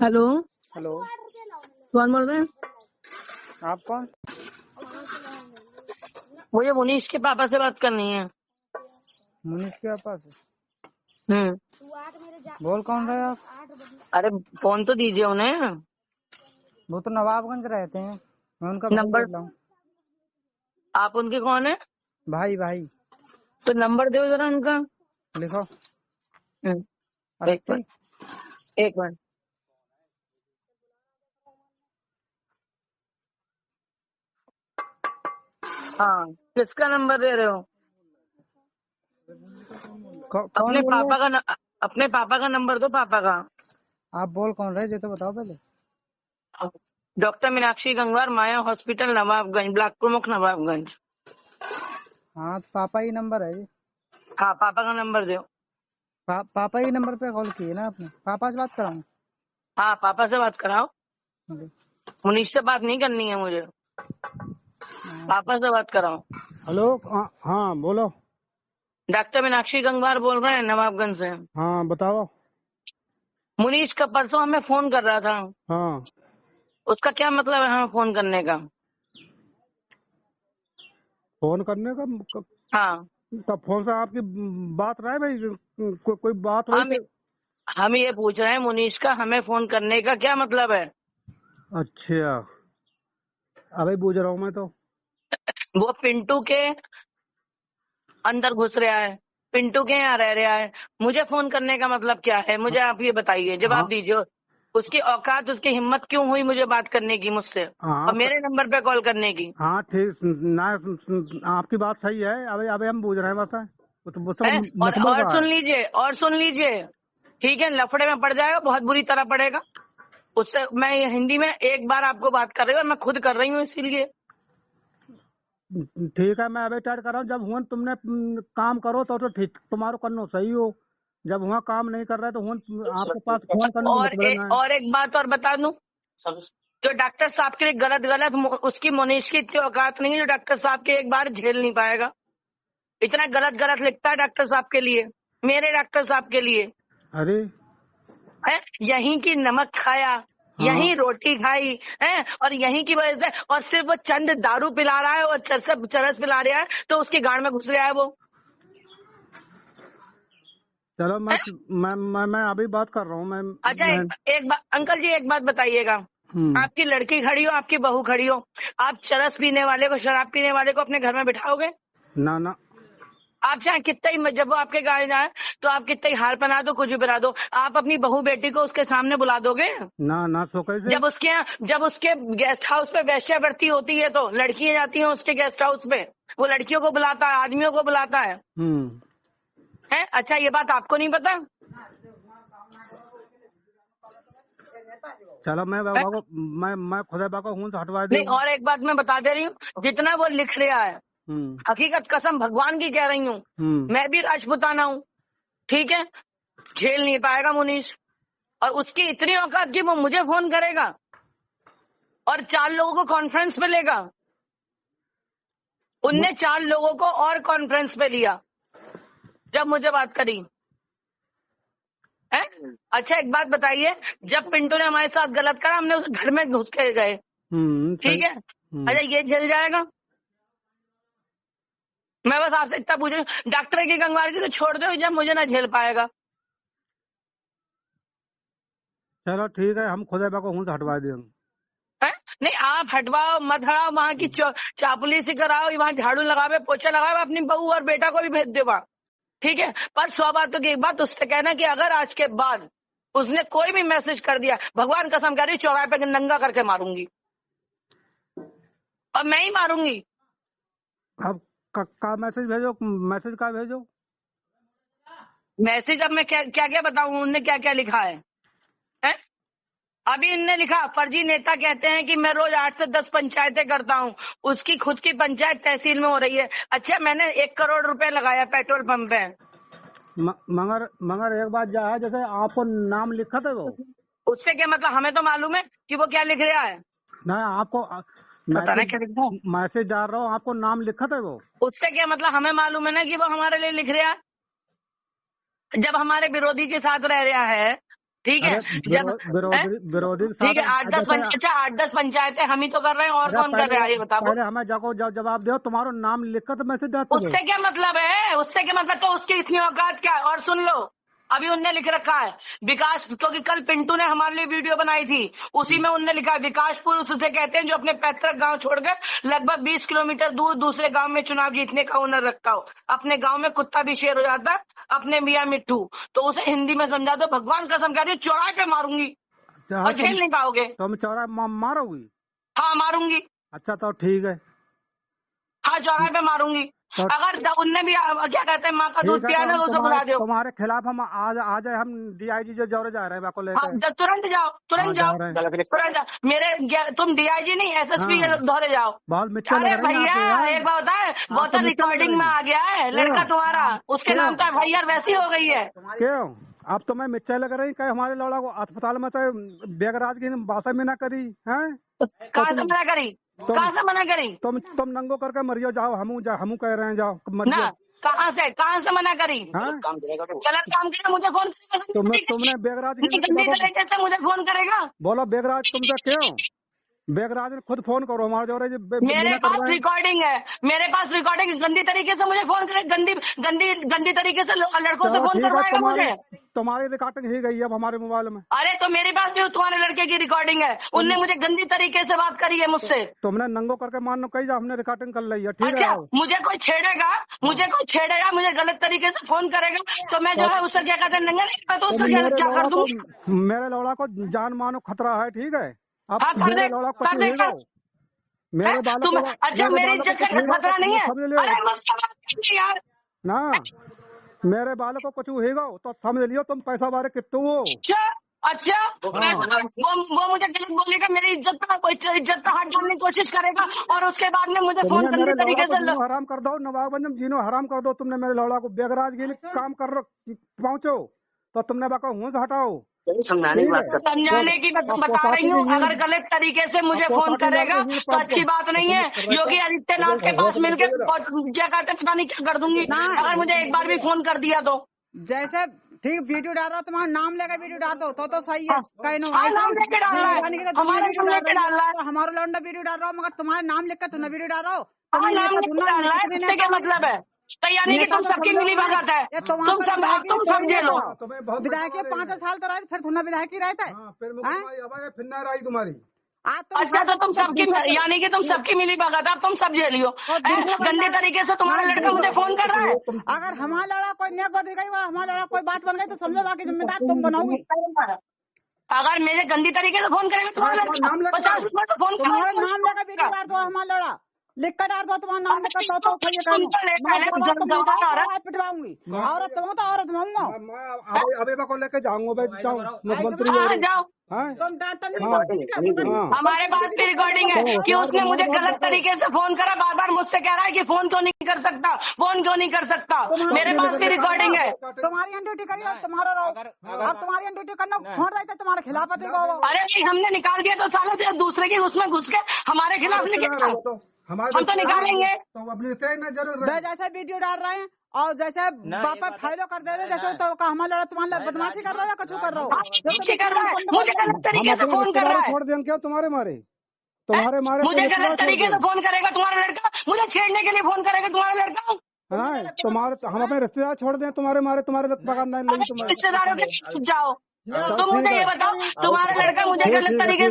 Hello. Hello, कौन बोल रहे हैं? आप कौन? मुझे मुनीश के पापा से बात करनी है। मुनीश के पास? हम्म। बोल कौन रहे आप? अरे फोन तो दीजिए उन्हें। वो तो नवाबगंज रहते हैं, मैं उनका भाई नंबर? बोल रहा हूँ। आप उनके कौन है? भाई भाई। तो नंबर दो जरा उनका। लिखो। एक मिनट, 38। एक मिनट। हाँ, किसका नंबर दे रहे हो? कौन बोल रहे? अपने पापा का नंबर दो, पापा का। आप बोल कौन रहे, ये तो बताओ पहले। डॉक्टर मीनाक्षी गंगवार, माया हॉस्पिटल, नवाबगंज, ब्लॉक प्रमुख, नवाबगंज। हाँ, तो पापा ही नंबर है ये। हाँ, पापा का नंबर दो। पापा ही नंबर पे कॉल किए ना आपने? पापा से बात कराऊं? हाँ, पापा से बात कराओ। मुनीश से बात नहीं करनी है मुझे, पापा से बात कराओ। हेलो। हाँ बोलो। डॉक्टर मीनाक्षी गंगवार बोल रहे हैं नवाबगंज से। हाँ बताओ। मुनीश का परसों हमें फोन कर रहा था। हाँ, उसका क्या मतलब है हमें फोन करने का? फोन करने का हाँ, तब फोन से आपकी बात रहा है भाई? कोई बात हुई हम तो? हम ये पूछ रहे हैं मुनीश का हमें फोन करने का क्या मतलब है? अच्छा, अभी पूछ रहा हूँ मैं तो। वो पिंटू के अंदर घुस रहा है, पिंटू के यहाँ रह रहा है। मुझे फोन करने का मतलब क्या है? मुझे आप ये बताइए, जवाब हाँ दीजिए। उसकी औकात, उसकी हिम्मत क्यों हुई मुझे बात करने की मुझसे, हाँ और मेरे नंबर पे कॉल करने की? हाँ ठीक ना, आपकी बात सही है। अभी अभी हम पूछ रहे हैं बस। वो सब है मतलब और का सुन है। लीजिए, और सुन लीजिए, ठीक है, लफड़े में पड़ जाएगा, बहुत बुरी तरह पड़ेगा। उससे मैं ये हिंदी में एक बार आपको बात कर रही हूँ, और मैं खुद कर रही हूँ, इसीलिए। ठीक है, मैं अभी स्टार्ट कर रहा हूँ। जब हुआ तुमने काम करो तो ठीक, तुम्हारो करना सही हो। जब हुआ काम नहीं कर रहा है तो हुआ आपके पास फोन करने को मतलब ना है। और एक बात और बता दूं, जो डॉक्टर साहब के लिए गलत गलत उसकी मुनीश की इतनी औकात नहीं है जो डॉक्टर साहब के एक बार झेल नहीं पाएगा। इतना गलत गलत लिखता है डॉक्टर साहब के लिए, मेरे डॉक्टर साहब के लिए। अरे है, यहीं की नमक खाया, हाँ, यहीं रोटी खाई है, और यहीं की वजह से, और सिर्फ वो चंद दारू पिला रहा है और चरस पिला रहा है, तो उसकी गांड में घुस रहा है वो। चलो है? मैं अभी बात कर रहा हूँ मैं। अच्छा, मैं एक बात अंकल जी, एक बात बताइएगा। हम्म, आपकी लड़की खड़ी हो, आपकी बहू खड़ी हो, आप चरस पीने वाले को, शराब पीने वाले को अपने घर में बिठाओगे? ना ना आप चाहे कितना ही, जब वो आपके गाँव जाए तो आप कितना ही हार पहना दो, कुछ भी पहना दो, आप अपनी बहू बेटी को उसके सामने बुला दोगे? ना सो कैसे? जब उसके गेस्ट हाउस पे वेश्यावृत्ति होती है तो लड़कियां जाती हैं उसके गेस्ट हाउस पे, वो लड़कियों को बुलाता है, आदमियों को बुलाता है। है? अच्छा, ये बात आपको नहीं पता? चलो मैं है? बाबा को, मैं खुदा बाबा को हूँ तो हटवा नहीं, दूँ। और एक बात मैं बता दे रही हूँ, जितना वो लिख रहा है, हकीकत कसम भगवान की कह रही हूँ, मैं भी राजपुताना हूँ, ठीक है, झेल नहीं पाएगा मुनीश। और उसकी इतनी औकात कि वो मुझे फोन करेगा और 4 लोगों को कॉन्फ्रेंस पे लेगा। उनने 4 लोगों को और कॉन्फ्रेंस पे लिया जब मुझे बात करी है। अच्छा, एक बात बताइए, जब पिंटू ने हमारे साथ गलत करा, हमने उस घर में घुस के गए, ठीक सही। है। अच्छा, ये झेल जाएगा? मैं बस आपसे इतना पूछ रही हूँ, डॉक्टर की गंगवार की तो छोड़ दो, जब मुझे ना झेल पाएगा। चलो ठीक है, हम खुदा बाबा को हूँ तो हटवा देंगे। है? नहीं, आप हटवाओ मत हटाओ, वहां की चापुलिसी कराओ, वहां झाड़ू लगावे, पोछा लगावे, अपनी बहू और बेटा को भी भेज दे वहां, ठीक है। पर 100 बातों की एक बात उससे कहना कि अगर आज के बाद उसने कोई भी मैसेज कर दिया, भगवान कसम कह रही, चौराहे पे नंगा करके मारूंगी, और मैं ही मारूंगी। अब का मैसेज भेजो, मैसेज का भेजो। मैसेज अब मैं क्या क्या बताऊं उनने क्या क्या लिखा है? हैं? अभी इनने लिखा, फर्जी नेता कहते हैं कि मैं रोज 8 से 10 पंचायतें करता हूं, उसकी खुद की पंचायत तहसील में हो रही है। अच्छा, मैंने 1 करोड़ रुपए लगाया पेट्रोल पंप पे। मगर मगर एक बात जो है, जैसे आपको नाम लिखा था वो, उससे क्या मतलब? हमें तो मालूम है कि वो क्या लिख रहा है। ना आपको पता नहीं मैसेज क्या लिख रहा है। मैसेज डाल रहा हूँ, आपको नाम लिखा था वो। उससे क्या मतलब? हमें मालूम है ना कि वो हमारे लिए लिख रहा है। जब हमारे विरोधी के साथ रह रहा है, ठीक है, जब विरोधी के ठीक है, साथ 8-10 पंचायतें हम ही तो कर रहे हैं, और कौन कर रहा है ये बताओ। पहले हमें जवाब दो, तुम्हारा नाम लिखकर तो मैसेज देते हो। उससे क्या मतलब है, उससे क्या मतलब, तो उसकी इतनी औकात क्या है। और सुन लो, अभी उनने लिख रखा है विकास, क्योंकि कल पिंटू ने हमारे लिए वीडियो बनाई थी, उसी में उनने लिखा है विकास पुरुष उसे कहते हैं जो अपने पैतृक गांव छोड़कर लगभग 20 किलोमीटर दूर दूसरे गांव में चुनाव जीतने का हुनर रखता हो। अपने गांव में कुत्ता भी शेर हो जाता, अपने मियां मिट्ठू। तो उसे हिंदी में समझा दो, भगवान कसम कह रही हूँ चौराहे पे मारूंगी और झेल नहीं पाओगे। तुम चौराहे मारोगी? हाँ मारूंगी। अच्छा तो ठीक है, हाँ चौराहे पे मारूंगी। अगर उनने भी क्या कहते हैं माँ का दूध पिया ना, उसे बुला दो। तुम्हारे खिलाफ हम आज हम DIG जो जौरे जा रहे हैं आपको लेकर। हाँ, तुरंत जाओ, तुरंत जाओ। मेरे तुम DIG नहीं SSP दौरे जाओ। अरे भैया एक बात बताए, वो तो रिकॉर्डिंग में आ गया है लड़का तुम्हारा, उसके नाम तो FIR वैसी हो गई है। क्यों अब तुम्हें मिर्चा लग रही कहीं हमारे लौड़ा को अस्पताल में तो बेगराज की भाषा में ना करी है? कहाँ से मना करी, कहाँ से मना करी? तुम नंगो करके मरियो, जाओ हम कह रहे हैं जाओ ना, कहाँ से मना करी? गलत काम किया मुझे फोन करेगा, तुमने बेगराज गंदी तरीके से मुझे फोन करेगा। बोलो बेगराज तुमसे क्यों? बेगराज ने खुद फोन करो हमारे जो मेरे पास रिकॉर्डिंग है, मेरे पास रिकॉर्डिंग, गंदी तरीके से मुझे फोन करे, गंदी तरीके से लड़कों से फोन करवाएगा मुझे। तुम्हारी रिकॉर्डिंग ही गई अब हमारे मोबाइल में। अरे तो मेरे पास भी तुम्हारे लड़के की रिकॉर्डिंग है, उनने मुझे गंदी तरीके से बात करी है मुझसे। तुमने नंगो करके मान लो कही जा, हमने रिकॉर्डिंग कर ली है, ठीक अच्छा, है। मुझे कोई छेड़ेगा, मुझे गलत तरीके से फोन करेगा तो मैं जो है उससे क्या कहते हैं नंगा नहीं, तो उसका क्या कर दूंगी? मेरे लौड़ा को जान मानो खतरा है, ठीक है। अब हाँ, मेरे लौड़ा को मेरे बालों को, अच्छा मेरी इज्जत का खतरा नहीं है? अरे मुझसे बात करनी यार ना, मेरे बालों को कुछ होगा तो समझ लियो तुम पैसा बारे कितने हो। अच्छा वो मुझे गलत बोलेगा, मेरी इज्जत पे हाथ डालने की कोशिश करेगा और उसके बाद में मुझे फोन करने तरीके से हराम कर दो, नवाबगंज जीनो हराम कर दो। तुमने मेरे लौड़ा को बेगराज के लिए काम कर पहुंचो तो तुमने बाका हुआ से हटाओ। समझाने की बता रही हूँ, अगर गलत तरीके से मुझे फोन करेगा तो अच्छी बात नहीं है। योगी आदित्यनाथ के पास मिलकर क्या कहते पता नहीं क्या कर दूंगी अगर मुझे एक बार भी फोन कर दिया तो। जैसे ठीक वीडियो डाल रहा हो, तुम्हारा नाम लेकर वीडियो डाल दो तो सही है। नाम लेके डाल रहा है, हमारा नाम लेके डाल रहा है, हमारा लौंडा वीडियो डाल रहा हो, मगर तुम्हारा नाम लेकर तुमने वीडियो डाल रहा हो। नाम लेके डाल रहा है, इससे क्या मतलब है? तो यानी कि तुम सबकी मिली भगत है, तुम समझे लो। विधायक 5 साल तो रहे, फिर तुम्हारा विधायक ही रहता है, फिर ना रही तुम्हारी। अच्छा तो तुम सबकी, यानी कि तुम सबकी मिली भगत है, तुम सब झेलियो। गंदे तरीके से तुम्हारा लड़का मुझे फोन कर रहा है। अगर हमारा लड़ा कोई न्याय गई, हमारा लड़ा कोई बात बन गई तो समझो बाकी जिम्मेदार तुम बनाओगी। अगर मेरे गंदी तरीके से फोन करेगा तुम्हारा लड़का 50 रुपए से फोन तुम्हारा नाम लेकर वीडियो डाल दो, हमारा लड़ा लिख कर डाल दो, तुम्हारा नाम लिख कर पिटवाऊंगी। औरत तुम तो औरत अभी को लेके जाऊंगा मुख्यमंत्री जाओ। हमारे पास भी रिकॉर्डिंग है कि उसने मुझे गलत तरीके से फोन करा, बार बार मुझसे कह रहा है कि फोन क्यों नहीं कर सकता, फोन क्यों नहीं कर सकता। मेरे पास भी रिकॉर्डिंग है। तुम्हारी ड्यूटी करिए, तुम्हारा अब तुम्हारी ड्यूटी करना छोड़ देते तुम्हारे खिलाफ। अरे नहीं, हमने निकाल दिया तो साले दूसरे की उसमें घुस के हमारे खिलाफ लिखे, हम तो निकालेंगे। जैसे वीडियो डाल रहे हैं और जैसे पापा फॉलो कर दे रहे, जैसे तो हमारा लड़ा तुम्हारा बदमाशी कर रहा है, कुछ कर रहा हो, मुझे गलत तरीके से फोन कर रहा है। छोड़ दें क्या तुम्हारे मारे मुझे गलत तरीके से फोन करेगा तुम्हारा लड़का, मुझे छेड़ने के लिए फोन करेगा तुम्हारा लड़का। तुम्हारे हम अपने रिश्तेदार छोड़ दें तुम्हारे मारे, तुम्हारे रिश्तेदारों के जाओ। तुम मुझे ये बताओ, तुम्हारा लड़का मुझे गलत तरीके से